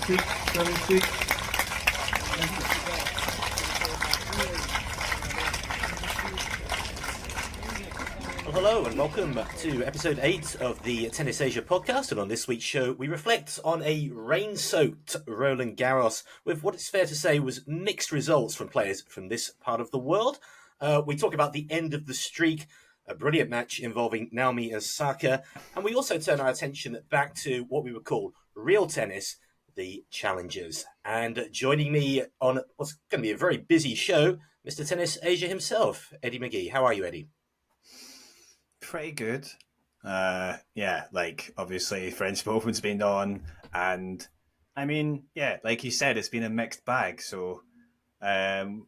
7-6, 7-6. Well, hello and welcome to episode 8 of the Tennis Asia podcast. And on this week's show, we reflect on a rain-soaked Roland Garros with what it's fair to say was mixed results from players from this part of the world. We talk about the end of the streak, a brilliant match involving Naomi Osaka, and we also turn our attention back to what we would call real tennis, the challengers. And joining me on what's going to be a very busy show, Mr. Tennis Asia himself, Eddie McGee. How are you, Eddie? Pretty good. Obviously French Open's been on, and I mean, like you said, it's been a mixed bag. So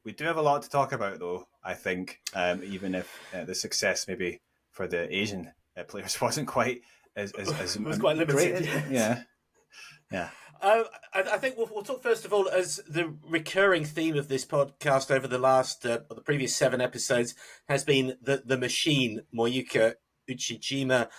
we do have a lot to talk about, though. I think, even if the success maybe for the Asian players wasn't quite as it was quite limited. Yeah. I think we'll talk first of all, as the recurring theme of this podcast over the previous 7 episodes has been the machine, Moyuka Uchijima.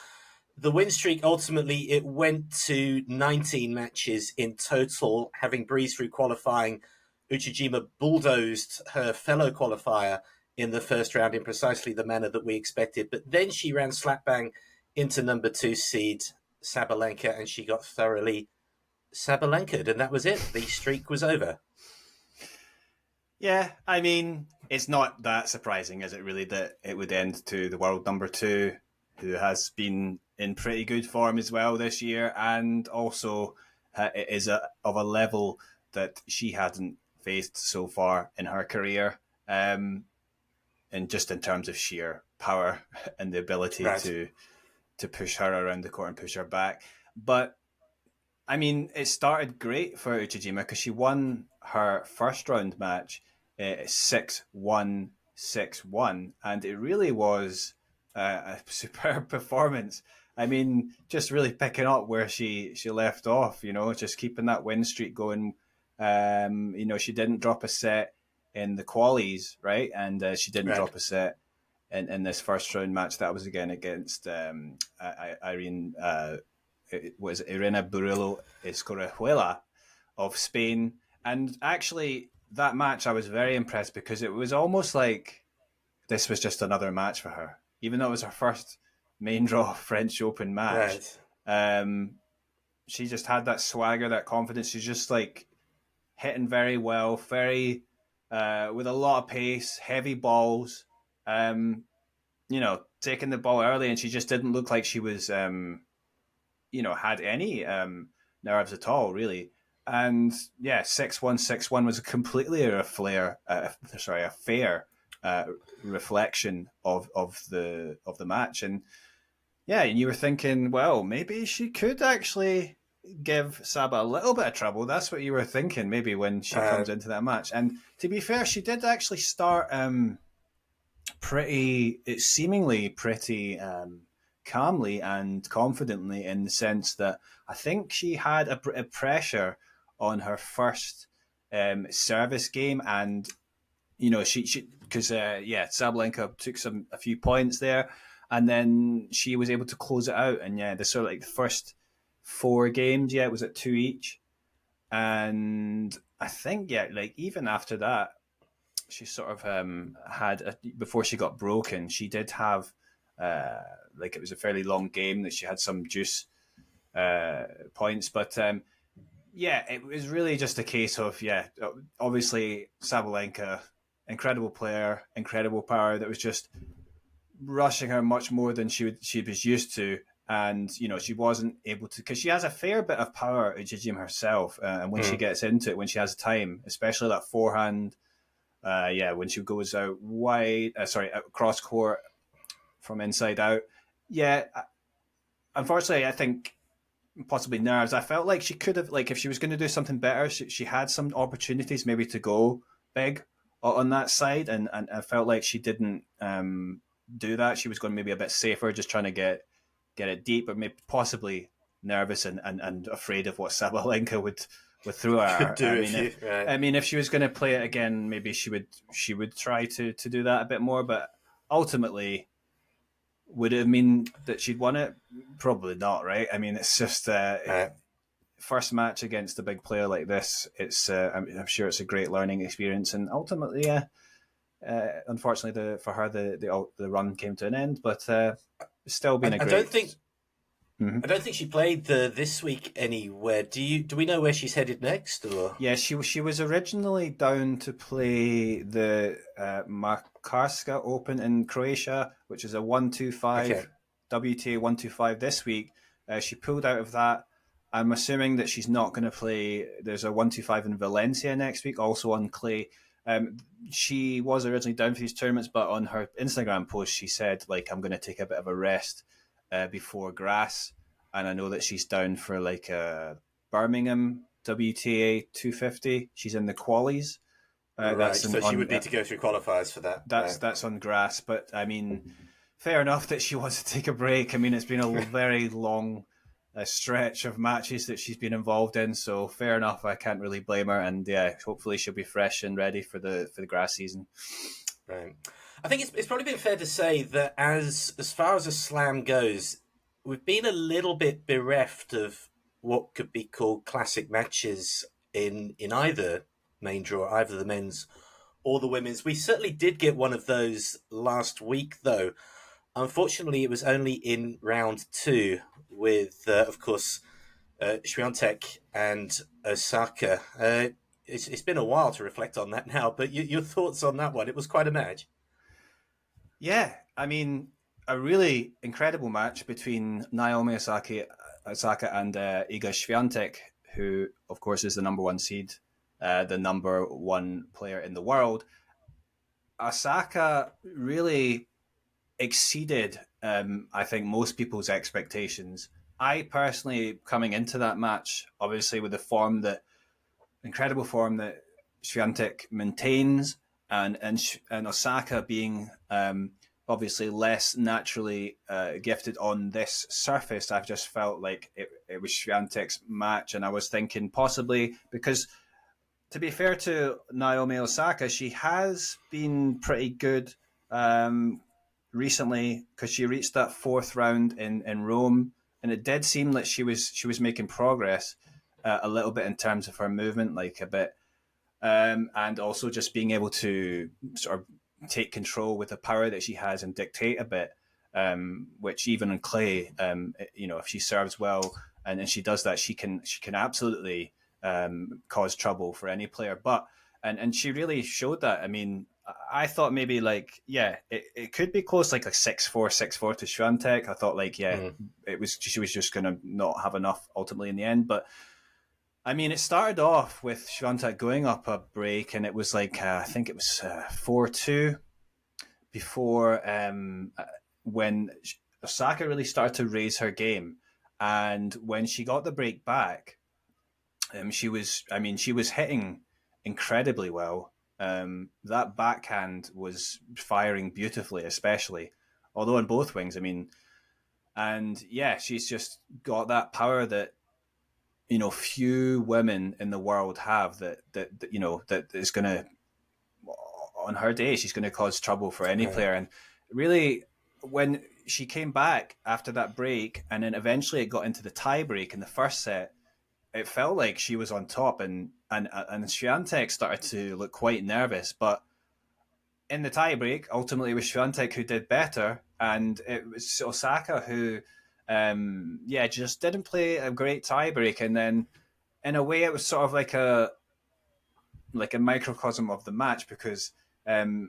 The win streak, ultimately, it went to 19 matches in total. Having breezed through qualifying, Uchijima bulldozed her fellow qualifier in the first round in precisely the manner that we expected. But then she ran slap bang into number 2 seed Sabalenka, and she got thoroughly Sabalenka, and that was it. The streak was over. Yeah, I mean, it's not that surprising, is it really, that it would end to the world number 2, who has been in pretty good form as well this year, and also is of a level that she hadn't faced so far in her career, and just in terms of sheer power and the ability to push her around the court and push her back. But I mean, it started great for Uchijima because she won her first round match 6-1, 6-1, and it really was a superb performance. I mean, just really picking up where she left off, just keeping that win streak going. She didn't drop a set in the qualies, right? And she didn't drop a set in this first round match. That was again against Irene. It was Irene Burillo Escorejuela of Spain. And actually, that match, I was very impressed because it was almost like this was just another match for her. Even though it was her first main draw French Open match, she just had that swagger, that confidence. She's just like hitting very well, very with a lot of pace, heavy balls, taking the ball early, and she just didn't look like she was had any nerves at all, really. And 6-1, 6-1 was completely a fair reflection of the match. And and you were thinking, well, maybe she could actually give Saba a little bit of trouble. That's what you were thinking, maybe, when she comes into that match. And to be fair, she did actually start seemingly pretty calmly and confidently, in the sense that I think she had a pressure on her first service game, and she because Sabalenka took a few points there, and then she was able to close it out, and the sort of like the first 4 games, it was at 2 each, and I think even after that, she sort of had before she got broken, she did have it was a fairly long game that she had some juice points, but it was really just a case of obviously Sabalenka, incredible player, incredible power, that was just rushing her much more than she was used to, and she wasn't able to, because she has a fair bit of power, Uchijima herself, and when she gets into it, when she has time, especially that forehand, when she goes out wide, cross court from inside out. Unfortunately, I think possibly nerves. I felt like she could have, if she was going to do something better, she had some opportunities maybe to go big on that side, and I felt like she didn't do that. She was going maybe a bit safer, just trying to get it deep, but maybe possibly nervous and afraid of what Sabalenka would throw at her. I mean, if she was going to play it again, maybe she would try to do that a bit more, but ultimately, would it mean that she'd won it? Probably not, right? I mean, it's just first match against a big player like this, it's I'm sure it's a great learning experience, and ultimately, unfortunately, for her, the run came to an end, but it's still been a I great. don't think Mhm. I don't think she played this week anywhere. Do we know where she's headed next? Or Yeah, she was originally down to play the Makarska Open in Croatia, which is a 125 okay, WTA 125 this week. She pulled out of that. I'm assuming that she's not going to play. There's a 125 in Valencia next week, also on clay. Um, she was originally down for these tournaments, but on her Instagram post, she said, like, I'm going to take a bit of a rest before grass. And I know that she's down for like a Birmingham WTA 250. She's in the qualies. right. That's So she would on need to go through qualifiers for that. Right. that's on grass. But I mean, fair enough that she wants to take a break. I mean, it's been a very long stretch of matches that she's been involved in. So fair enough. I can't really blame her. And yeah, hopefully she'll be fresh and ready for the grass season. Right. I think it's probably been fair to say that as far as a slam goes, we've been a little bit bereft of what could be called classic matches in either main draw, either the men's or the women's. We certainly did get one of those last week, though. Unfortunately, it was only in round two with, of course, Swiatek and Osaka. It's been a while to reflect on that now, but your thoughts on that one? It was quite a match. Yeah, I mean, a really incredible match between Naomi Osaka and Iga Swiatek, who, of course, is the number one seed, the number one player in the world. Osaka really exceeded, I think, most people's expectations. I personally, coming into that match, obviously with the incredible form that Swiatek maintains, and Osaka being obviously less naturally gifted on this surface, I've just felt like it was Swiatek's match, and I was thinking possibly because, to be fair to Naomi Osaka, she has been pretty good recently because she reached that fourth round in Rome, and it did seem like she was making progress a little bit in terms of her movement, like a bit, and also just being able to sort of take control with the power that she has and dictate a bit, which even on clay, if she serves well and she does that, she can absolutely cause trouble for any player. But and she really showed that. I mean, I thought maybe like it could be close, like a 6-4, 6-4 to Swiatek. I thought like she was just gonna not have enough ultimately in the end, but. I mean, it started off with Swiatek going up a break, and it was like I think it was 4-2 before when Osaka really started to raise her game, and when she got the break back, she was hitting incredibly well. That backhand was firing beautifully, especially although on both wings. I mean, and yeah, she's just got that power that few women in the world have that is going to, on her day, she's going to cause trouble for any player. And really, when she came back after that break, and then eventually it got into the tie break in the first set, it felt like she was on top, and Swiatek started to look quite nervous. But in the tie break, ultimately it was Swiatek who did better, and it was Osaka who just didn't play a great tiebreak, and then in a way it was sort of like a microcosm of the match because it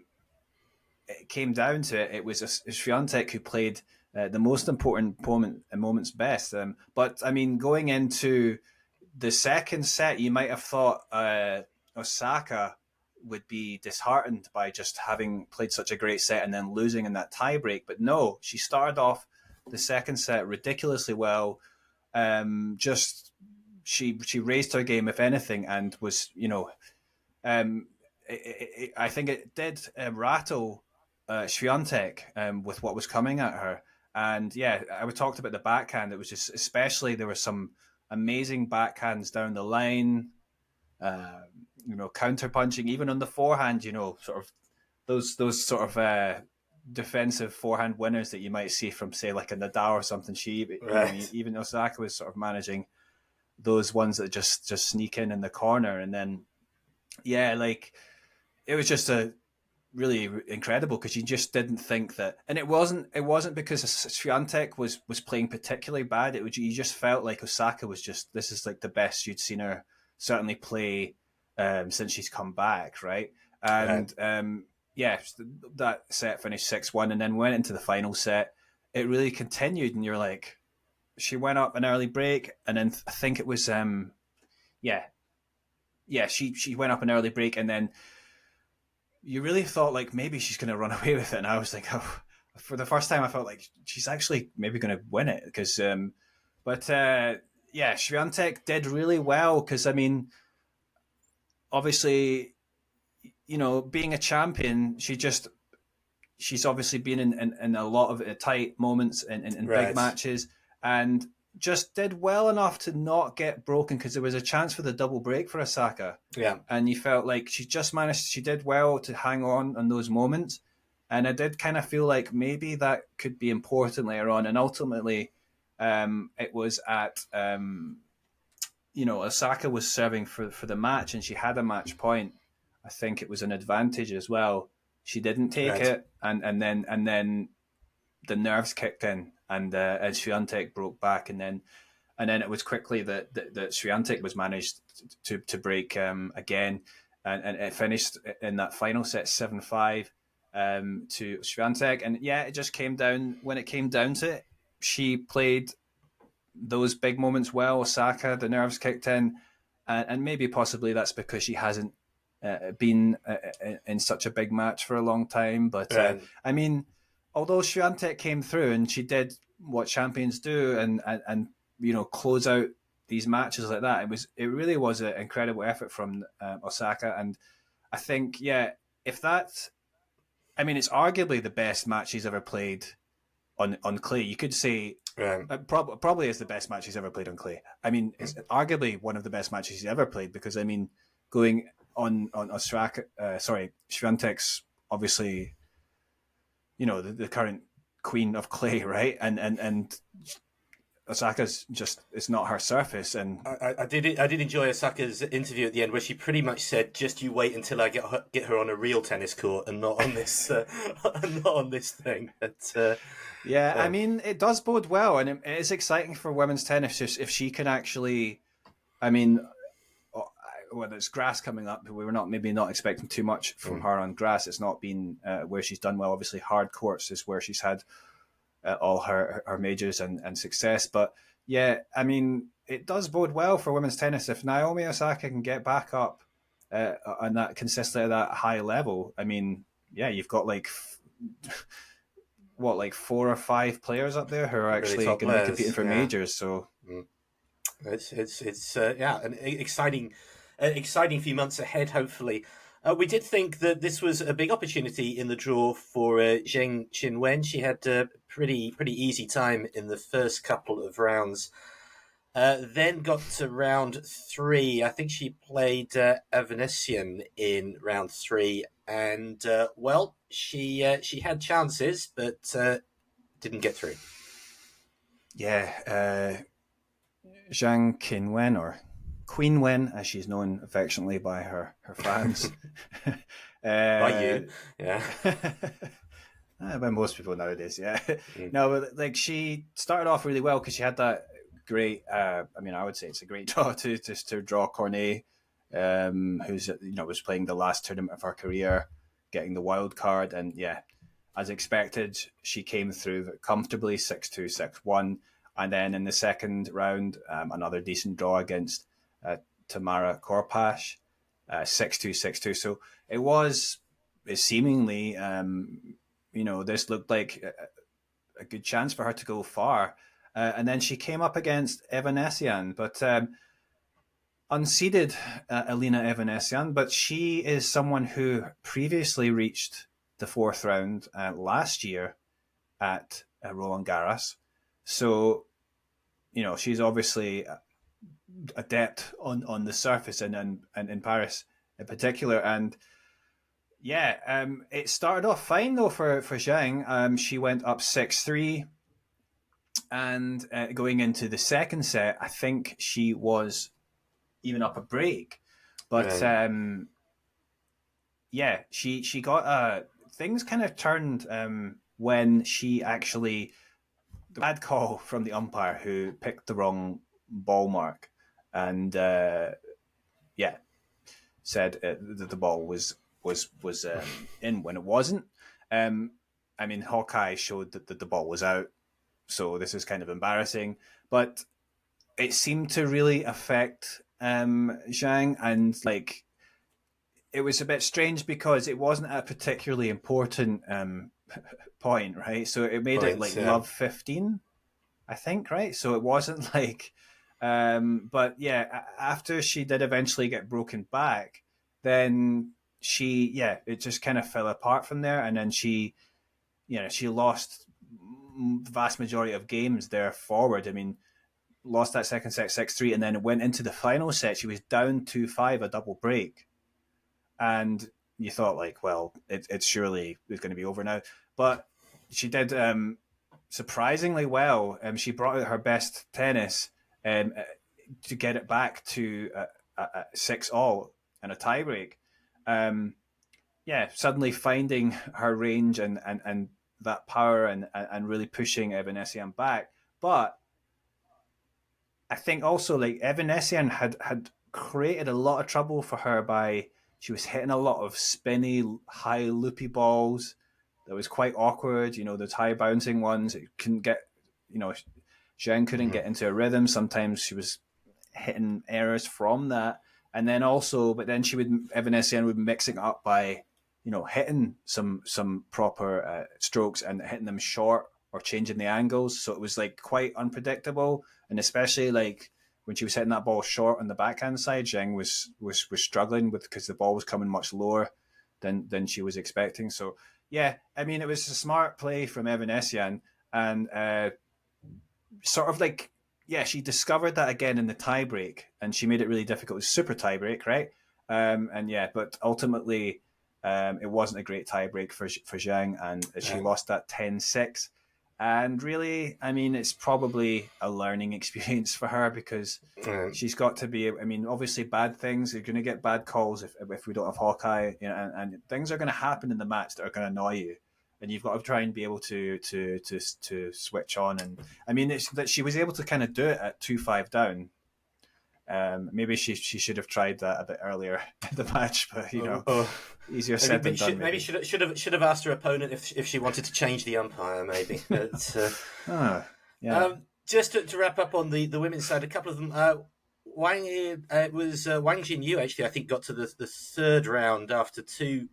came down to it. It was Swiatek who played the most important moments best. But I mean, going into the second set, you might have thought Osaka would be disheartened by just having played such a great set and then losing in that tiebreak. But no, she started off the second set ridiculously well. She raised her game, if anything, and was I think it did rattle Swiatek with what was coming at her. And yeah, I talked about the backhand. It was just, especially, there were some amazing backhands down the line. Counter punching, even on the forehand. Sort of those sort of defensive forehand winners that you might see from, say, like a Nadal or something. She, Right. even Osaka was sort of managing. those ones that just sneak in the corner. And then, like it was just a really incredible because you just didn't think that, and it wasn't because Swiatek was playing particularly bad. It was, you just felt like Osaka was just, this is like the best you'd seen her certainly play since she's come back, right? And that set finished 6-1, and then went into the final set. It really continued, and you're like, she went up an early break, and then I think it was she went up an early break, and then you really thought like maybe she's going to run away with it. And I was like, oh, for the first time, I felt like she's actually maybe going to win it. Because, Swiatek did really well. Because, I mean, obviously, being a champion, she's obviously been in a lot of tight moments in Right. big matches, and just did well enough to not get broken, because there was a chance for the double break for Osaka. Yeah. And you felt like she did well to hang on those moments. And I did kind of feel like maybe that could be important later on. And ultimately, it was at, Osaka was serving for the match, and she had a match point. I think it was an advantage as well. She didn't take it. And then the nerves kicked in, and Swiatek broke back, and then it was quickly that Swiatek was managed to break again, and it finished in that final set 7-5 to Swiatek. And it just came down, when it came down to it, she played those big moments well. Osaka, the nerves kicked in, and maybe possibly that's because she hasn't been in such a big match for a long time. But I mean, although Swiatek came through and she did what champions do, and close out these matches like that, it really was an incredible effort from Osaka. And I think, if that, I mean, it's arguably the best match she's ever played on clay. You could say probably is the best match she's ever played on clay. I mean, it's arguably one of the best matches she's ever played, because I mean, going on Swiatek's obviously, the current queen of clay, right? And Osaka's just, it's not her surface. And I did enjoy Osaka's interview at the end, where she pretty much said, "Just you wait until I get her on a real tennis court, and not on this not on this thing." But, I mean, it does bode well, and it is exciting for women's tennis if she can actually, I mean, whether it's grass coming up, we were not expecting too much from her on grass. It's not been where she's done well. Obviously, hard courts is where she's had all her majors and success. But I mean, it does bode well for women's tennis if Naomi Osaka can get back up on that consistently at that high level. I mean, you've got like 4 or 5 players up there who are actually really going to be competing for majors. So it's an exciting few months ahead, hopefully. We did think that this was a big opportunity in the draw for Zheng Qinwen. She had a pretty easy time in the first couple of rounds. Then got to round 3. I think she played Evanescence in round 3, and she had chances, but didn't get through. Zhang Qinwen, or Qinwen, as she's known affectionately by her fans. By you, by most people nowadays, No, but like, she started off really well because she had that great. I would say it's a great draw to draw Cornet, who's was playing the last tournament of her career, getting the wild card, and as expected, she came through comfortably 6-2, 6-1, and then in the second round, another decent draw against Tamara Korpash, 6-2, 6-2. So it seemingly, this looked like a good chance for her to go far. And then she came up against Evanescence, but unseeded Elena Evanescence, but she is someone who previously reached the 4th round last year at Roland Garros. So, she's obviously adept on the surface and in Paris in particular. And it started off fine though for Zheng. She went up 6-3, And going into the second set, I think she was even up a break. But she got things kind of turned when she actually, the bad call from the umpire who picked the wrong ball mark, and said that the ball was in when it wasn't. Hawkeye showed that the ball was out, so this is kind of embarrassing. But it seemed to really affect Zhang, and it was a bit strange because it wasn't a particularly important point, right? So it made it love 15, I think, right? So it wasn't but yeah, after she did eventually get broken back, then it just kind of fell apart from there, and then she lost the vast majority of games there forward. Lost that second set 6-3, and then it went into the final set. She was down 2-5, a double break, and you thought it's surely it's going to be over now. But she did surprisingly well. She brought out her best tennis to get it back to 6-all and a tiebreak. Suddenly finding her range and that power and really pushing Evanesyan back. But I think also Evanesyan had created a lot of trouble for her by she was hitting a lot of spinny, high loopy balls that was quite awkward. Those high bouncing ones. It couldn't get, Zheng couldn't get into a rhythm. Sometimes she was hitting errors from that. And then Evanesyan would mix it up by, hitting some proper strokes and hitting them short or changing the angles. So it was quite unpredictable. And especially when she was hitting that ball short on the backhand side, Zheng was struggling because the ball was coming much lower than she was expecting. So yeah, it was a smart play from Evanesyan, and she discovered that again in the tiebreak, and she made it really difficult. It was super tiebreak, right? But ultimately, it wasn't a great tiebreak for Zhang, and she lost that 10-6. And really, it's probably a learning experience for her because she's got to be. Obviously, bad things. You're going to get bad calls if we don't have Hawkeye, and things are going to happen in the match that are going to annoy you, and you've got to try and be able to switch on. And it's that she was able to kind of do it at 2-5 down. Maybe she should have tried that a bit earlier in the match, but easier said than done. Maybe should have asked her opponent if she wanted to change the umpire. Maybe. But, just to wrap up on the women's side, a couple of them. Wang Jinyu actually, I think, got to the third round after two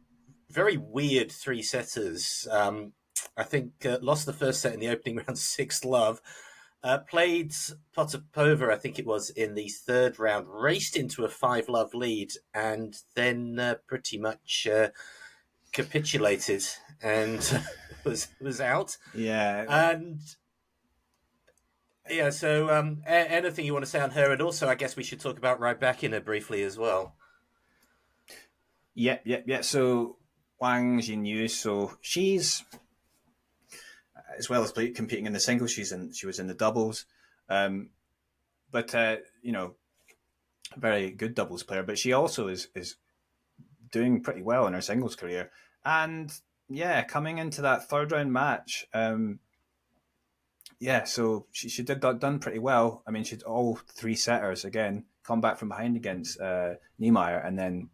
very weird three setters. I think lost the first set in the opening round 6-love. Played Potapova, I think it was, in the third round, raced into a 5-love lead, and then pretty much capitulated and was out. Yeah. And so anything you want to say on her? And also, I guess we should talk about Rybakina briefly as well. Yeah. So Wang Jinyu, so she's, as well as competing in the singles, she was in the doubles, but very good doubles player. But she also is doing pretty well in her singles career, and coming into that third round match, so she did done pretty well. She'd all three setters again come back from behind against Niemeyer, and then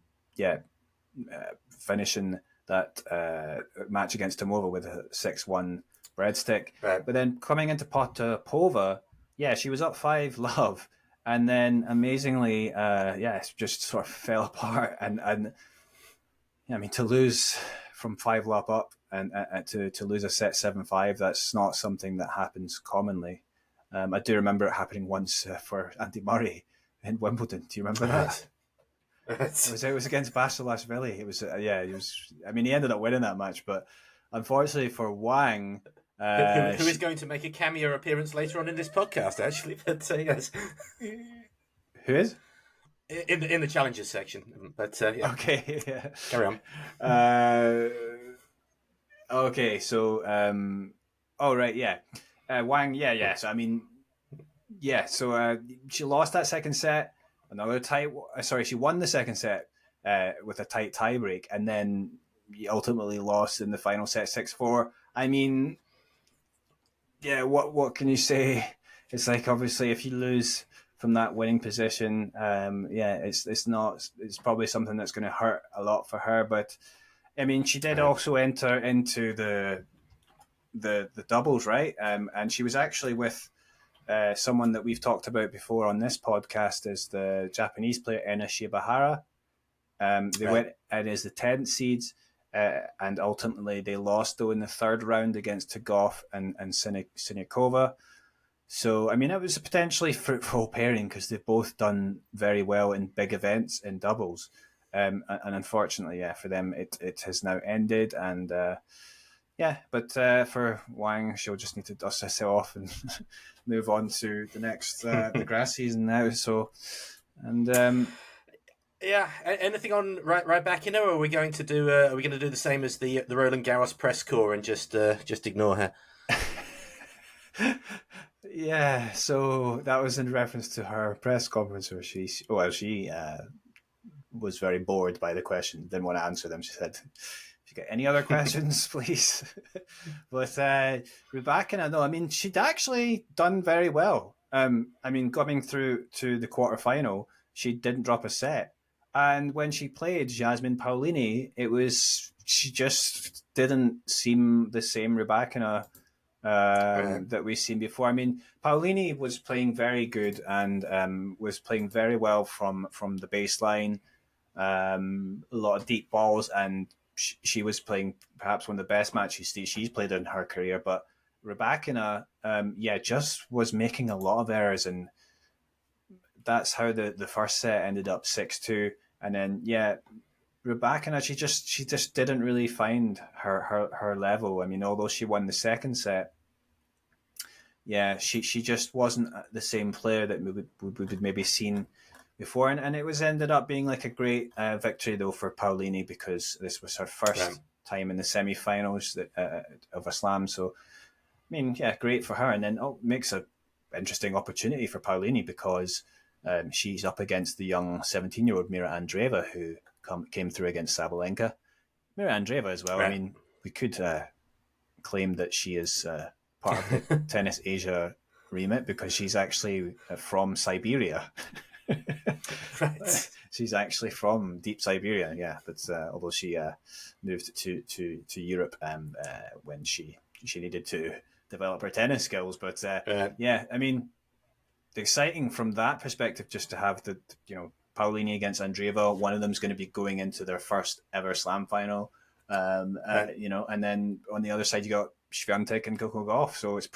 finishing that match against Tomova with a 6-1 breadstick. Right. But then coming into Potapova, she was up 5-love, and then amazingly, just sort of fell apart. And to lose from 5-love up and to lose a set 7-5, that's not something that happens commonly. I do remember it happening once for Andy Murray in Wimbledon. Do you remember that? It was against Basilashvili. It was he was. He ended up winning that match, but unfortunately for Wang, who is going to make a cameo appearance later on in this podcast, actually. But yes, who is in the challenges section? But okay, carry on. Okay, so all right, Wang, yeah. So I mean, yeah. So she lost that second set. Another tight. Sorry, she won the second set with a tight tiebreak, and then ultimately lost in the final set 6-4. I mean, yeah. What can you say? It's like obviously if you lose from that winning position, it's probably something that's going to hurt a lot for her. But I mean, she did also enter into the doubles, right? And she was actually with someone that we've talked about before on this podcast is the Japanese player Ena Shibahara. They went in as the 10th seeds, and ultimately they lost though in the third round against Tagov and Siniakova. So, I mean, it was a potentially fruitful pairing because they've both done very well in big events in doubles. And unfortunately, for them, it has now ended. And but for Wang, she'll just need to dust herself off and move on to the next the grass season now. So, and anything on Rybakina, or are we going to do? Are we going to do the same as the Roland Garros press corps and just ignore her? Yeah, so that was in reference to her press conference where she was very bored by the question, didn't want to answer them. She said, "If you get any other questions, please." But Rybakina, no, I mean, she'd actually done very well. I mean, coming through to the quarterfinal, she didn't drop a set, and when she played Jasmine Paolini, she just didn't seem the same Rybakina that we've seen before. I mean, Paolini was playing very good and was playing very well from the baseline. A lot of deep balls, and she was playing perhaps one of the best matches she's played in her career. But Rybakina, just was making a lot of errors, and that's how the first set ended up 6-2. And then Rybakina, she just didn't really find her level. I mean, although she won the second set, she just wasn't the same player that we would maybe seen before. And it was ended up being like a great victory though for Paolini because this was her first time in the semi-finals of a slam. So, I mean, great for her. And then makes a interesting opportunity for Paolini because she's up against the young 17-year-old Mira Andreeva who came through against Sabalenka. Mira Andreeva as well. Right. I mean, we could claim that she is part of the Tennis Asia remit because she's actually from Siberia. Right. She's actually from deep Siberia, but although she moved to Europe when she needed to develop her tennis skills. But I mean, exciting from that perspective just to have the Paolini against Andreeva. One of them's going to be going into their first ever slam final. And then on the other side you got Swiatek and Coco Gauff, so it's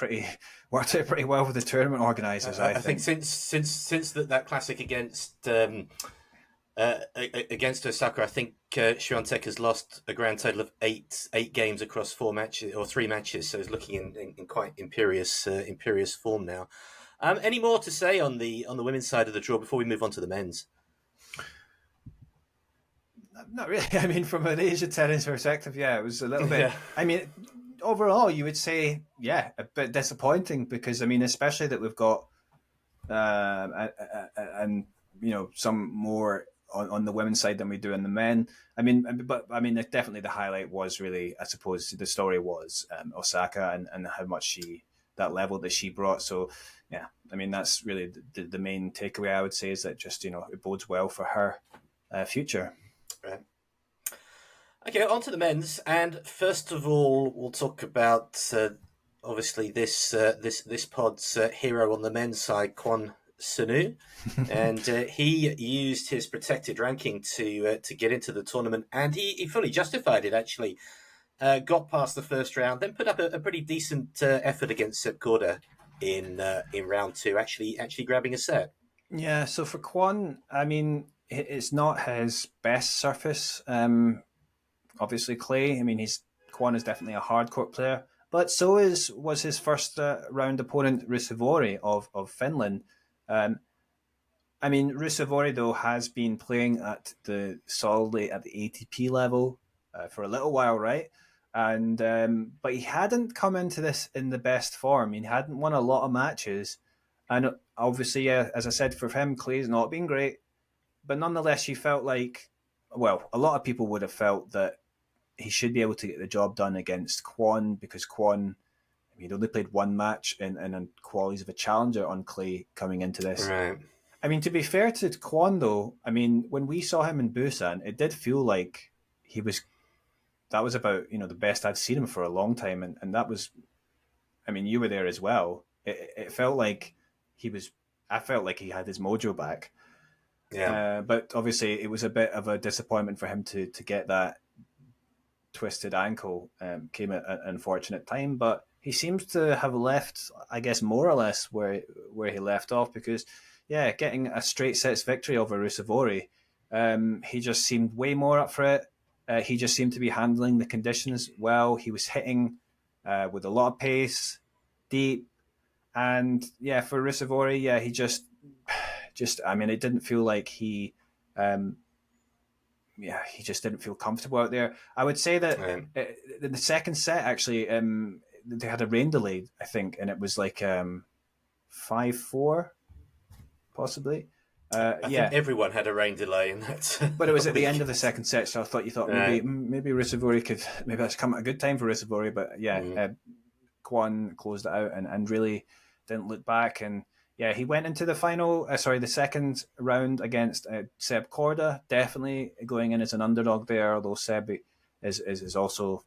worked out pretty well with the tournament organisers. I think since that classic against Osaka, I think Swiatek has lost a grand total of eight games across 4 matches or 3 matches, so he's looking in quite imperious form now. Any more to say on the women's side of the draw before we move on to the men's? Not really. I mean, from an Asia tennis perspective, it was a little bit. Yeah. I mean, overall, you would say, a bit disappointing because, I mean, especially that we've got, some more on the women's side than we do on the men. I mean, definitely the highlight was really, I suppose, the story was Osaka and how much that level that she brought. So, I mean, that's really the main takeaway I would say is that just, it bodes well for her future. Right. Okay, on to the men's, and first of all, we'll talk about obviously this pod's hero on the men's side, Kwon Soonwoo, and he used his protected ranking to get into the tournament, and he fully justified it. Actually, got past the first round, then put up a pretty decent effort against Seb Korda in round 2, actually grabbing a set. Yeah, so for Kwon, I mean, it's not his best surface. Obviously, clay. I mean, Kwon is definitely a hard court player, but so was his first round opponent, Rusevori of Finland. I mean, Rusevori though has been playing solidly at the ATP level for a little while, right? And but he hadn't come into this in the best form. He hadn't won a lot of matches, and obviously, as I said, for him, Clay's not been great. But nonetheless, he felt like, well, a lot of people would have felt that he should be able to get the job done against Kwon, because Kwon, he'd only played one match in qualities of a challenger on clay coming into this. Right. I mean, to be fair to Kwon, though, I mean, when we saw him in Busan, it did feel like that was about, the best I'd seen him for a long time. And that was, I mean, you were there as well. It felt like I felt like he had his mojo back. Yeah. But obviously it was a bit of a disappointment for him to get that twisted ankle. Came at an unfortunate time, but he seems to have left, I guess, more or less where he left off, because, getting a straight sets victory over Ruusuvuori, he just seemed way more up for it. He just seemed to be handling the conditions well. He was hitting with a lot of pace, deep, and for Ruusuvuori, he just, I mean, it didn't feel like he just didn't feel comfortable out there. I would say that in the second set, actually, they had a rain delay, I think, and it was like 5-4, possibly. I think everyone had a rain delay in that. But it was at the end of the second set, so I thought maybe Ruusuvuori could, maybe that's come at a good time for Ruusuvuori, but Kwon closed it out and really didn't look back. And he went into the the second round against Seb Korda, definitely going in as an underdog there, although Seb is also,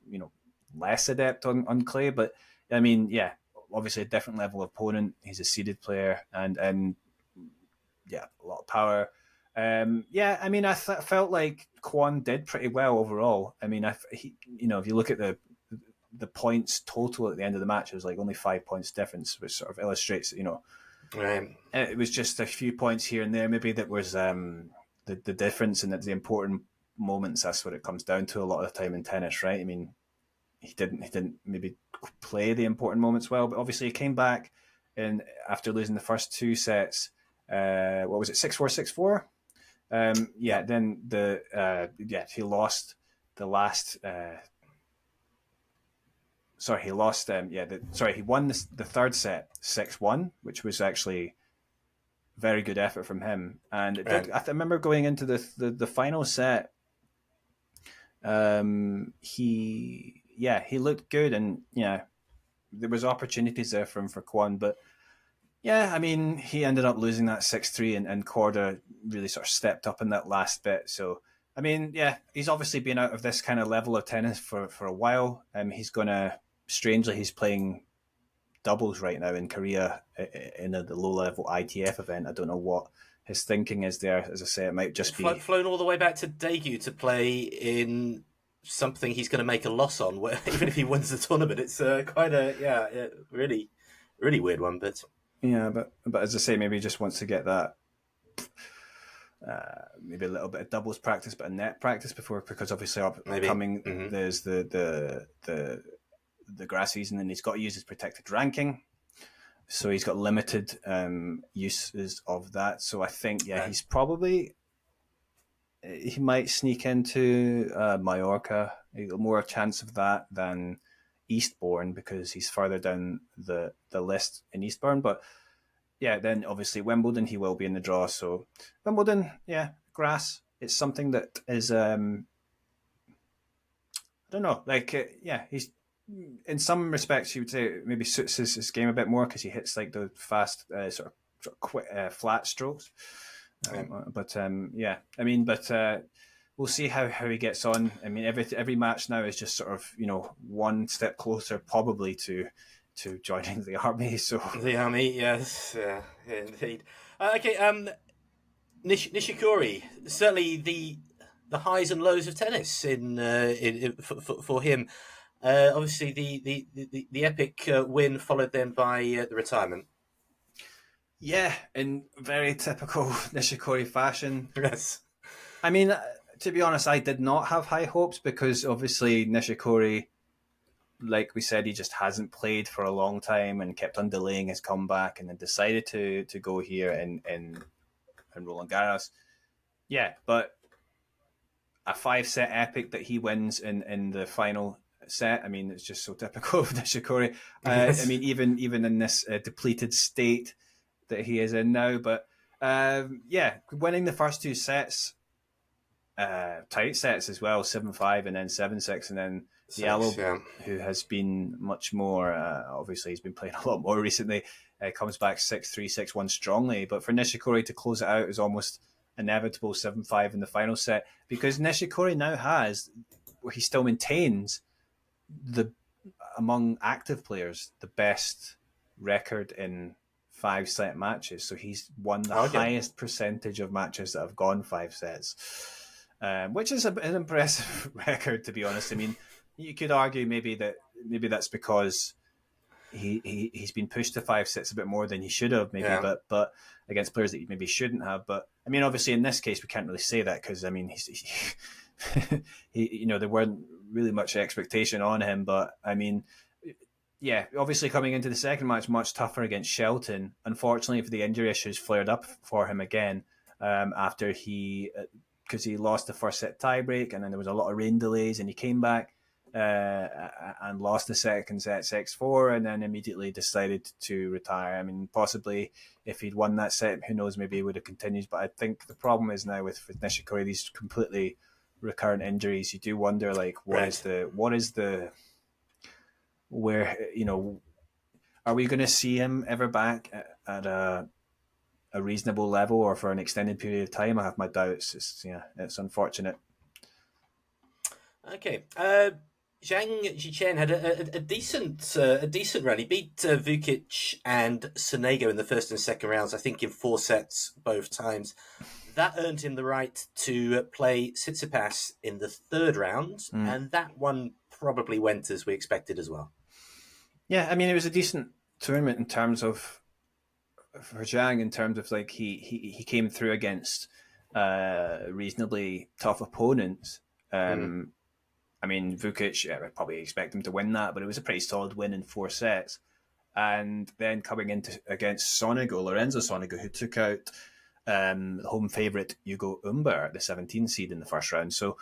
less adept on clay. But, I mean, obviously a different level of opponent. He's a seeded player and a lot of power. I mean, I felt like Kwon did pretty well overall. I mean, if you look at the points total at the end of the match, it was like only 5 points difference, which sort of illustrates, Right. It was just a few points here and there. Maybe that was the difference, and the important moments. That's what it comes down to a lot of the time in tennis, right? I mean, he didn't maybe play the important moments well, but obviously he came back and after losing the first two sets. What was it? 6-4, 6-4. Then he lost the last. He lost. He won the third set 6-1, which was actually very good effort from him. And it did, I remember going into the final set. He looked good, and there was opportunities there for Kwon, but. Yeah, I mean, he ended up losing that 6-3, and Korda really sort of stepped up in that last bit. So, I mean, he's obviously been out of this kind of level of tennis for a while. He's playing doubles right now in Korea in the low-level ITF event. I don't know what his thinking is there. As I say, it might just be... Flown all the way back to Daegu to play in something he's going to make a loss on, where, even if he wins the tournament. It's quite a, really, really weird one, but... Yeah, but as I say, maybe he just wants to get that maybe a little bit of doubles practice, but a net practice because obviously upcoming there's the grass season, and he's got to use his protected ranking, so he's got limited uses of that. So I think he's probably he might sneak into Mallorca. He's got more chance of that than Eastbourne, because he's further down the list in Eastbourne. But then obviously Wimbledon, he will be in the draw. So Wimbledon, grass, it's something that is I don't know, he's in some respects you would say maybe suits his game a bit more, because he hits like the fast sort of quick flat strokes. We'll see how he gets on. I mean, every match now is just sort of, one step closer probably to joining the army. So the army, yes, indeed. Nishikori, certainly the highs and lows of tennis for him. Obviously, the epic win followed then by the retirement. Yeah, in very typical Nishikori fashion. Yes. I mean, to be honest, I did not have high hopes, because obviously Nishikori, like we said, he just hasn't played for a long time and kept on delaying his comeback, and then decided to go here in Roland Garros. Yeah, but a 5-set epic that he wins in the final set. I mean, it's just so typical of Nishikori. Yes. I mean, even in this depleted state that he is in now, but winning the first two sets, tight sets as well, 7-5 and then 7-6, and then Eala, who has been much more, obviously he's been playing a lot more recently, comes back 6-3, 6-1 strongly. But for Nishikori to close it out is almost inevitable, 7-5 in the final set, because Nishikori now he still maintains among active players, the best record in 5-set matches. So he's won the highest percentage of matches that have gone 5 sets, which is an impressive record, to be honest. I mean, you could argue maybe that's because he's been pushed to 5 sets a bit more than he should have, maybe, but against players that he maybe shouldn't have. But I mean, obviously in this case we can't really say that, because I mean he there weren't really much expectation on him. But I mean, yeah, obviously coming into the second match, much tougher against Shelton. Unfortunately, for the injury issues flared up for him again after because he lost the first set tiebreak, and then there was a lot of rain delays, and he came back and lost the second set 6-4, and then immediately decided to retire. I mean, possibly if he'd won that set, who knows, maybe he would have continued. But I think the problem is now with Nishikori, these completely recurrent injuries, you do wonder, like, where, are we going to see him ever back at a reasonable level or for an extended period of time? I have my doubts. It's unfortunate. Okay. Zhang Zhizhen had a decent run. He beat Vukic and Sonego in the first and second rounds, I think in 4 sets both times. That earned him the right to play Tsitsipas in the third round, and that one probably went as we expected as well. Yeah, I mean, it was a decent tournament in terms of, for Zhang, in terms of, like, he came through against reasonably tough opponents. I mean, Vukic, I would probably expect him to win that, but it was a pretty solid win in 4 sets. And then coming into against Lorenzo Sonego, who took out home favourite Hugo Umber, the 17 seed in the first round. So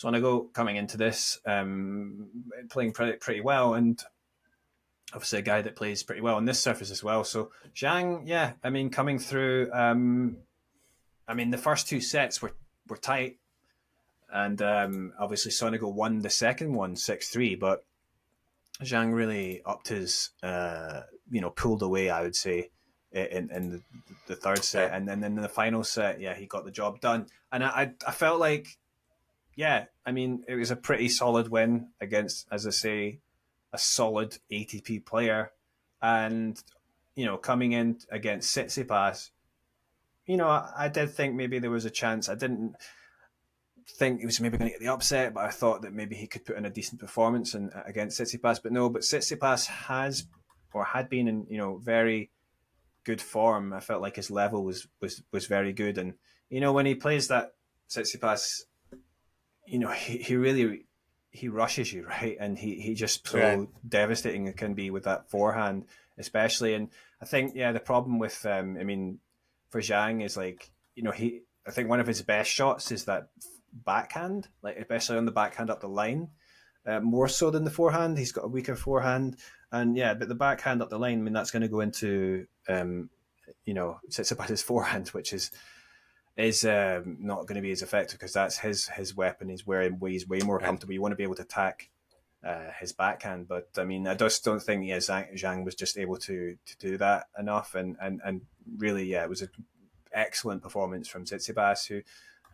Sonego coming into this, playing pretty well, and obviously a guy that plays pretty well on this surface as well. So Zhang, yeah, I mean, coming through, I mean, the first 2 sets were tight, and obviously Sonego won the second one 6-3, but Zhang really upped his, pulled away, I would say, in the third set, and then in the final set, yeah, he got the job done. And I felt like, yeah, I mean, it was a pretty solid win against, as I say, a solid ATP player. And, coming in against Tsitsipas, I did think maybe there was a chance. I didn't think he was maybe going to get the upset, but I thought that maybe he could put in a decent performance against Tsitsipas. But no, but Tsitsipas had been in, very good form. I felt like his level was very good. And, when he plays that Tsitsipas, he rushes you, right? And he just so devastating it can be with that forehand, especially. And I think, the problem with, for Zhang is, like, I think one of his best shots is that backhand, like especially on the backhand up the line, more so than the forehand. He's got a weaker forehand, and but the backhand up the line, I mean, that's going to go into Tsitsipas' forehand, which is not going to be as effective, because that's his weapon. He's way more comfortable. You want to be able to attack his backhand, but I mean, I just don't think Zhang was just able to do that enough, and really, it was an excellent performance from Tsitsipas, who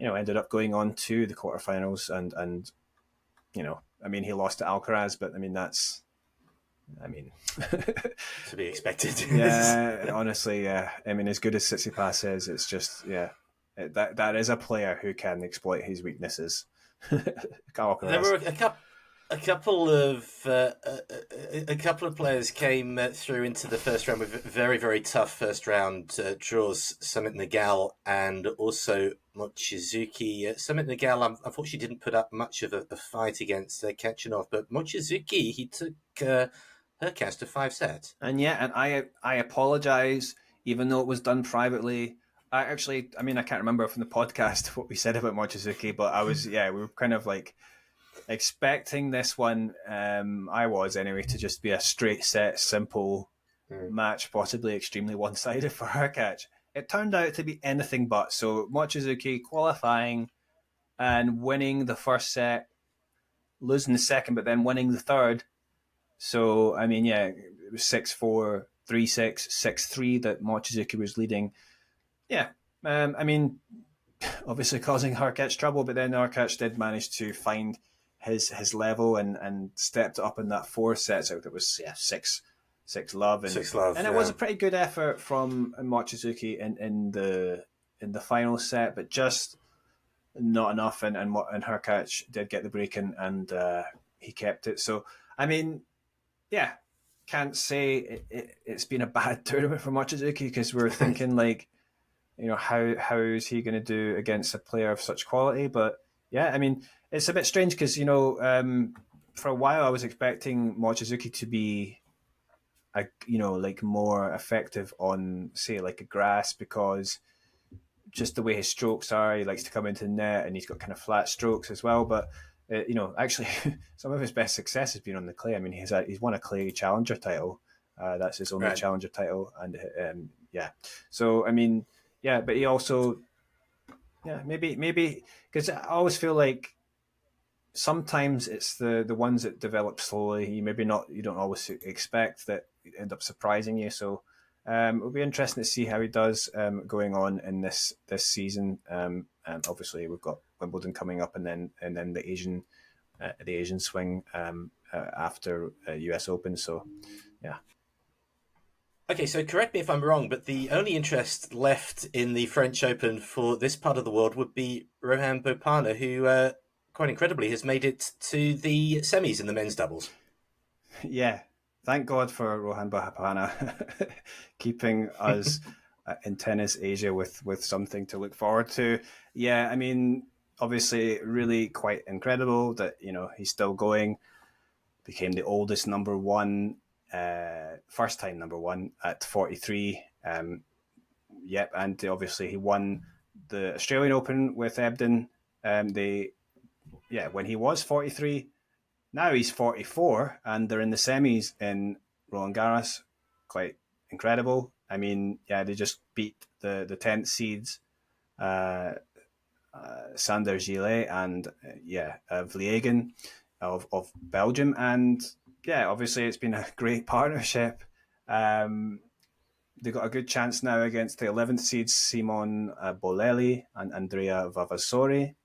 ended up going on to the quarterfinals, and I mean, he lost to Alcaraz, but I mean, that's to be expected. Yeah, honestly, yeah. I mean, as good as Tsitsipas is, it's just, that is a player who can exploit his weaknesses. There were a couple of players came through into the first round with very, very tough first round draws. Sumit Nagal and also Mochizuki. Sumit Nagal, unfortunately, didn't put up much of a fight against Kachanov, but Mochizuki, he took her cast to 5 sets. And I apologise, even though it was done privately. I can't remember from the podcast what we said about Mochizuki, but I was, we were kind of like, expecting this one. I was anyway to just be a straight set, simple match, possibly extremely one-sided for Hurkacz. It turned out to be anything but. So Mochizuki qualifying and winning the first set, losing the second, but then winning the third. So, I mean, yeah, it was 6-4, 3-6, 6-3 that Mochizuki was leading. Yeah, I mean, obviously causing Hurkacz trouble, but then Hurkacz did manage to find his level and stepped up in that 4 sets out. It was 6-love, and 6-love, and it was a pretty good effort from Mochizuki in the final set, but just not enough. And Hurkacz did get the break and he kept it. So I mean, yeah, can't say it's been a bad tournament for Mochizuki, because we're thinking like, how is he going to do against a player of such quality? But yeah, I mean, it's a bit strange because, for a while I was expecting Mochizuki to be, like more effective on, say, like a grass, because just the way his strokes are, he likes to come into the net and he's got kind of flat strokes as well. But, actually, some of his best success has been on the clay. I mean, he's won a clay challenger title. That's his only challenger title. And yeah. So, I mean, yeah, but he also, maybe, because I always feel like sometimes it's the ones that develop slowly. You don't always expect that end up surprising you. So it'll be interesting to see how he does going on in this season. And obviously we've got Wimbledon coming up, and then the Asian swing after US Open. So yeah. Okay, so correct me if I'm wrong, but the only interest left in the French Open for this part of the world would be Roland Garros, who, quite incredibly, has made it to the semis in the men's doubles. Yeah, thank God for Roland Garros keeping us in Tennis Asia with something to look forward to. Yeah, I mean, obviously, really quite incredible that he's still going. Became the oldest number one. First time number one at 43. Yep, and obviously he won the Australian Open with Ebden. When he was 43, now he's 44, and they're in the semis in Roland Garros. Quite incredible. I mean, yeah, they just beat the 10th seeds, Sander Gillet and Vliegen of Belgium, and yeah, obviously it's been a great partnership. They got a good chance now against the 11th seeds Simon Bolelli and Andrea Vavasori.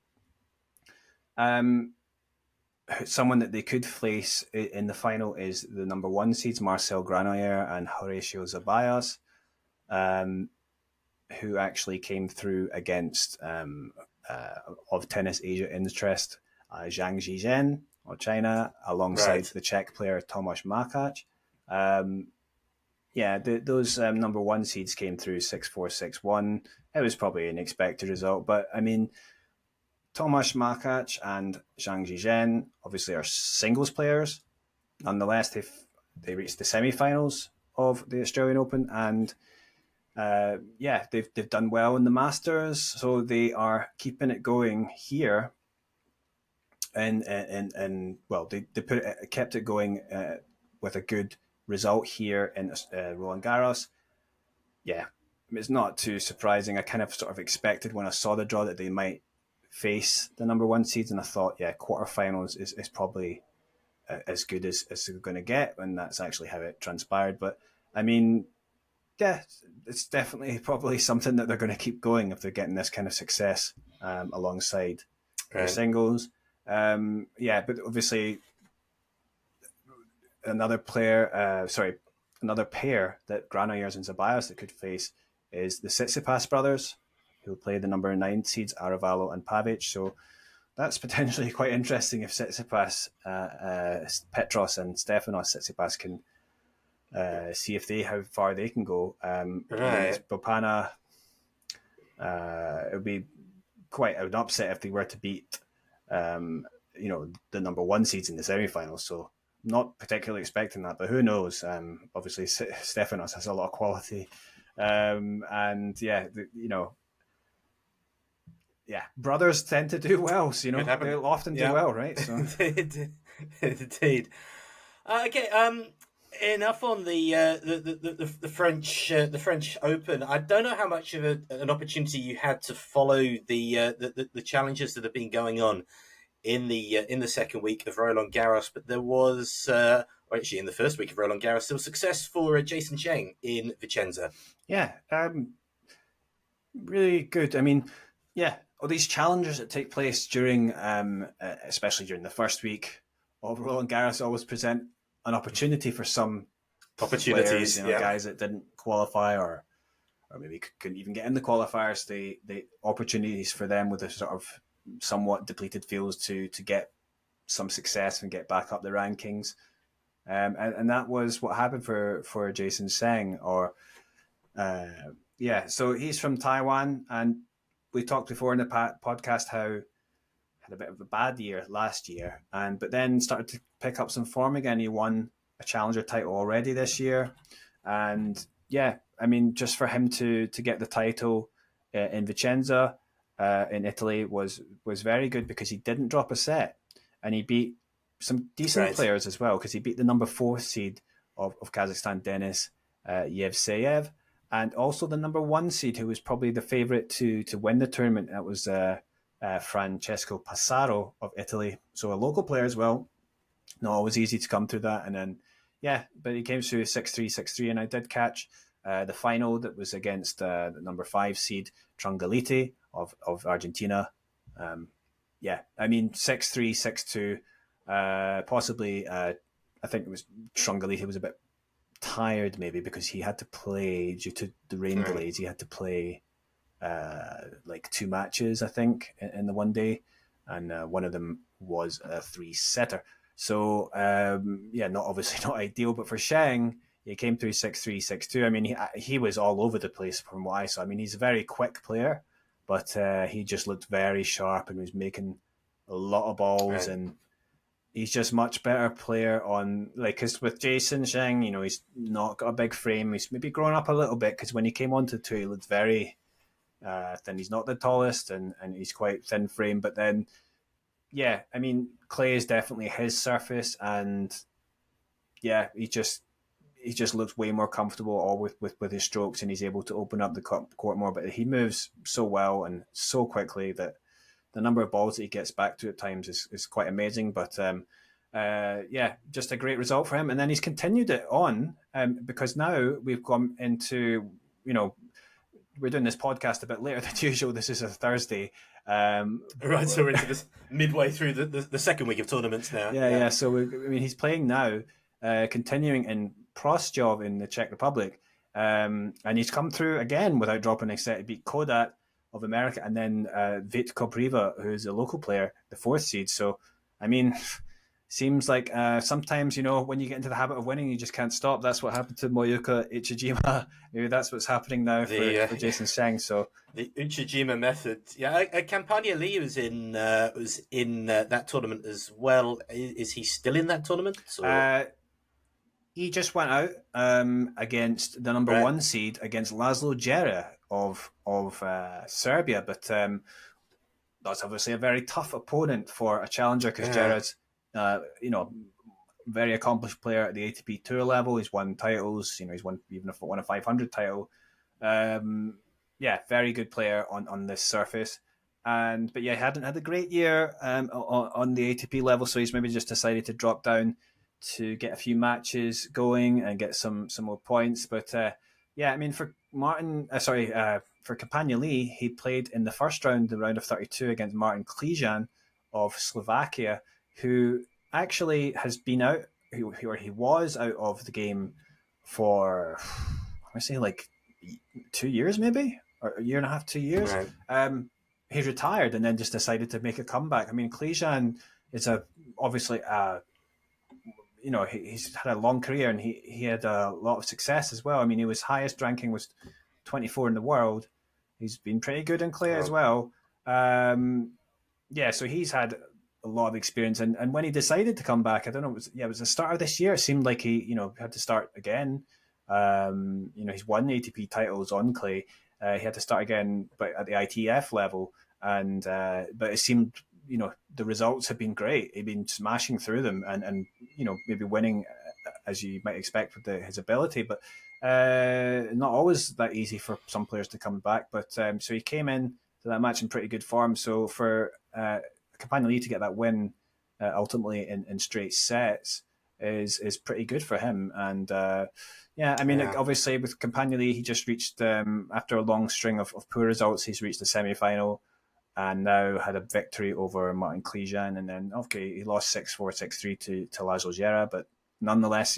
Someone that they could face in the final is the number 1 seeds Marcel Granollers and Horacio Zeballos, who actually came through against of Tennis Asia interest Zhang Zhizhen of China, alongside the Czech player Tomáš Markáč. Those number 1 seeds came through 6-4, 6-1. It was probably an expected result, but I mean, Tomáš Markáč and Zhang Zhizhen obviously are singles players. Nonetheless, they reached the semi-finals of the Australian Open, and they've done well in the Masters, so they are keeping it going here. And they kept it going with a good result here in Roland Garros. Yeah, it's not too surprising. I kind of sort of expected when I saw the draw that they might face the number 1 seeds, and I thought, quarterfinals is probably as good as they're going to get, and that's actually how it transpired. But I mean, yeah, it's definitely probably something that they're going to keep going if they're getting this kind of success alongside their singles. But obviously another pair that Granollers and Zeballos that could face is the Tsitsipas brothers, who play the number 9 seeds Aravalo and Pavic. So that's potentially quite interesting if Tsitsipas, Petros and Stefanos Tsitsipas can see how far they can go. Bopana, it would be quite an upset if they were to beat the number 1 seeds in the semi-finals. So not particularly expecting that, but who knows? Obviously, Stefanos has a lot of quality, brothers tend to do well. So, Could they'll often do Yeah. well, right? So Indeed. Okay. Enough on the French Open. I don't know how much of an opportunity you had to follow the challenges that have been going on in the second week of Roland Garros, but there was, or actually in the first week of Roland Garros, there was success for Jason Tseng in Vicenza. yeah, really good. I mean, all these challenges that take place during, especially during the first week of Roland Garros, always present an opportunity for some Opportunities, players, guys that didn't qualify or maybe couldn't even get in the qualifiers. The opportunities for them with a sort of somewhat depleted fields to get some success and get back up the rankings. And that was what happened for Jason Tseng. So he's from Taiwan, and we talked before in the podcast how had a bit of a bad year last year, but then started to pick up some form again. He won a challenger title already this year, and just for him to get the title in Vicenza in Italy was very good because he didn't drop a set, and he beat some decent players as well, because he beat the number 4 seed of Kazakhstan, Denis Yevseyev, and also the number 1 seed, who was probably the favourite to win the tournament. That was Francesco Passaro of Italy, so a local player as well. Not always easy to come through that. And then, but he came through 6-3, 6-3, and I did catch the final that was against the number 5 seed Trungaliti of Argentina. 6-3, 6-2. Possibly, I think it was Trungaliti was a bit tired maybe because he had to play, due to the rain delays, he had to play 2 matches, I think, in the one day, and one of them was a 3-setter. So, not ideal, but for Zheng, he came through 6-3, 6-2. I mean, he was all over the place from what I saw. I mean, he's a very quick player, but he just looked very sharp and was making a lot of balls, and he's just much better player on, because with Jason Zheng, he's not got a big frame. He's maybe grown up a little bit, because when he came onto the tour, he looked very thin. He's not the tallest, and he's quite thin frame, but then, I mean, clay is definitely his surface, and he just looks way more comfortable all with his strokes, and he's able to open up the court more. But he moves so well and so quickly that the number of balls that he gets back to at times is quite amazing. But just a great result for him. And then he's continued it on, because now we've gone into, we're doing this podcast a bit later than usual. This is a Thursday. Right, so we're into this midway through the second week of tournaments now. Yeah. So he's playing now, continuing in Prostějov in the Czech Republic, and he's come through again without dropping a set. He beat Kodat of America, and then Vit Kopriva, who's a local player, the 4th seed. So, I mean, seems like sometimes, when you get into the habit of winning, you just can't stop. That's what happened to Moyuka Uchijima. Maybe that's what's happening now for Jason Tseng. So the Uchijima method. Yeah, Campana Lee was in that tournament as well. Is he still in that tournament? He just went out against the number 1 seed, against Laszlo Djere of Serbia, but that's obviously a very tough opponent for a challenger, because Djere's very accomplished player at the ATP Tour level. He's won titles. He's won a 500 title. Very good player on this surface. But he hadn't had a great year on the ATP level, so he's maybe just decided to drop down to get a few matches going and get some more points. But I mean, for Campana Lee, he played in the first round, the round of 32, against Martin Klijan of Slovakia, who actually has been out, or he was out of the game for, I say, 2 years maybe, or a year and a half, 2 years. Right. He retired and then just decided to make a comeback. I mean, Klijan is obviously he's had a long career, and he had a lot of success as well. I mean, his highest ranking was 24 in the world. He's been pretty good in clay as well. So he's had a lot of experience. And when he decided to come back, I don't know, it was the start of this year. It seemed like he, had to start again. He's won ATP titles on clay. He had to start again, but at the ITF level. and but it seemed, the results have been great. He'd been smashing through them, and maybe winning as you might expect with his ability, but not always that easy for some players to come back. But so he came in to that match in pretty good form. So for Campana Lee to get that win ultimately in straight sets is pretty good for him. And obviously with Campana Lee, he just reached, after a long string of poor results, he's reached the semi-final and now had a victory over Martin Klijan. And then, he lost 6-4, 6-3 to Laszlo Gerard, but nonetheless,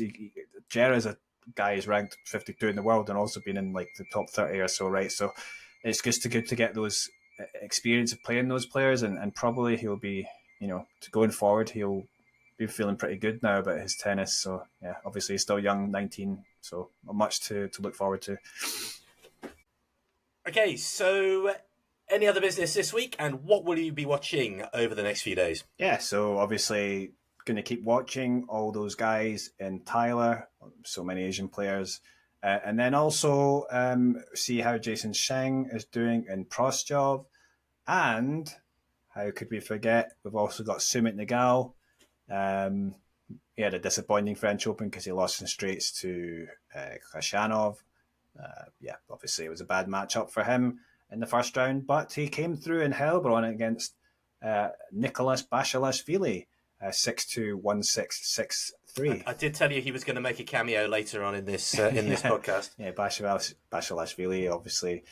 Gerard is a guy who's ranked 52 in the world and also been in like the top 30 or so, right? So it's just good to get those experience of playing those players, and probably he'll be, going forward, he'll be feeling pretty good now about his tennis. So yeah, obviously he's still young, 19, so much to look forward to. Okay, so any other business this week, and what will you be watching over the next few days? Yeah, so obviously going to keep watching all those guys in Tyler, so many Asian players, and then also see how Jason Tseng is doing in Prostjov, and how could we forget, we've also got Sumit Nagal. He had a disappointing French Open because he lost in straights to Khachanov. Obviously it was a bad matchup for him in the first round, but he came through in Heilbronn against Nicholas Basilashvili, 6-2, 1-6, 6-3. I did tell you he was going to make a cameo later on in this this podcast. Yeah, Basilashvili, obviously.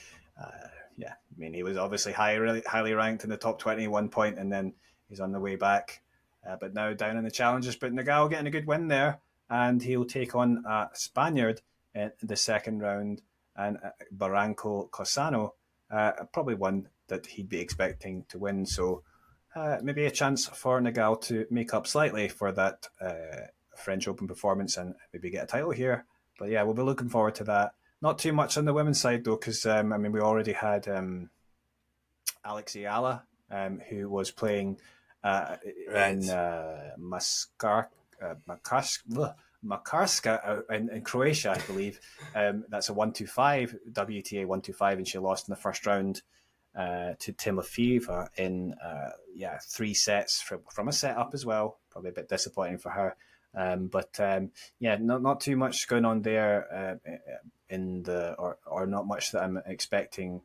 He was obviously highly ranked in the top 20 at one point, and then he's on the way back. But now down in the Challengers. But Nagal getting a good win there, and he'll take on a Spaniard in the second round, and Barranco Cosano, probably one that he'd be expecting to win. So maybe a chance for Nagal to make up slightly for that French Open performance and maybe get a title here. But yeah, we'll be looking forward to that. Not too much on the women's side though, because we already had Alex Eala, who was playing in Makarska in Croatia, I believe. That's a 1-2-5, WTA 1-2-5, and she lost in the first round to Timofeeva in 3 sets from a set up as well. Probably a bit disappointing for her. Not too much going on there or not much that I'm expecting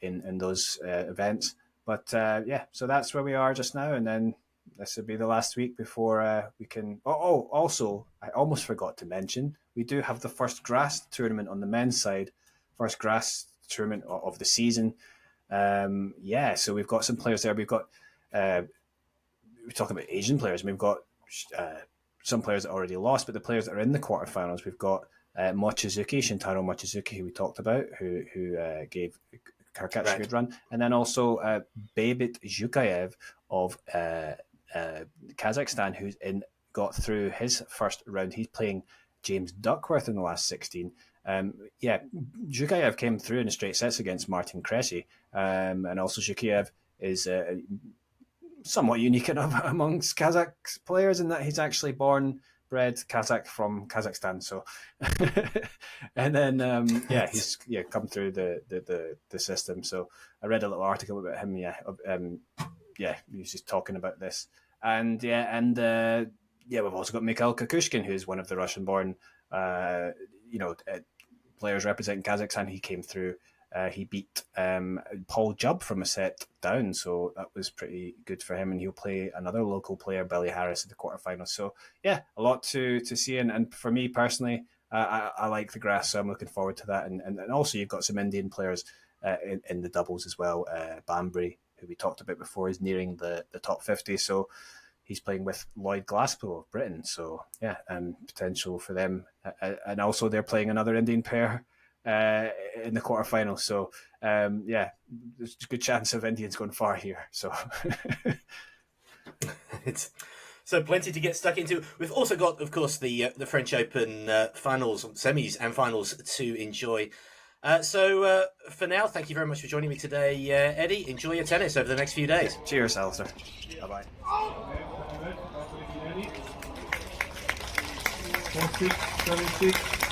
in those events. But so that's where we are just now, and then this will be the last week before we can. Also, I almost forgot to mention, we do have the first grass tournament on the men's side, first grass tournament of the season. So we've got some players there. We've got we talk about Asian players. We've got some players that already lost, but the players that are in the quarterfinals, we've got Shintaro Mochizuki, who we talked about, who gave Hurkacz a good run, and then also Beibit Zhukayev of Kazakhstan, who's got through his first round. He's playing James Duckworth in the last 16. Zhukayev came through in straight sets against Martin Krejci, and also Zhukayev is somewhat unique amongst Kazakh players in that he's actually bred Kazakh from Kazakhstan. So, and then he's come through the system. So I read a little article about him. He was just talking about this, and we've also got Mikhail Kukushkin, who's one of the Russian-born players representing Kazakhstan. He came through. He beat Paul Jubb from a set down, so that was pretty good for him. And he'll play another local player, Billy Harris, in the quarterfinals. So yeah, a lot to see. And for me personally, I like the grass, so I'm looking forward to that. And also you've got some Indian players in the doubles as well. Bambury, who we talked about before, is nearing the top 50. So he's playing with Lloyd Glasspool of Britain. So yeah, potential for them. And also they're playing another Indian pair in the quarterfinals. So there's a good chance of Indians going far here. So so plenty to get stuck into. We've also got, of course, the French Open finals, semis and finals to enjoy. So for now, thank you very much for joining me today, Eddie. Enjoy your tennis over the next few days. Cheers, Alistair. Bye-bye. 46, 76.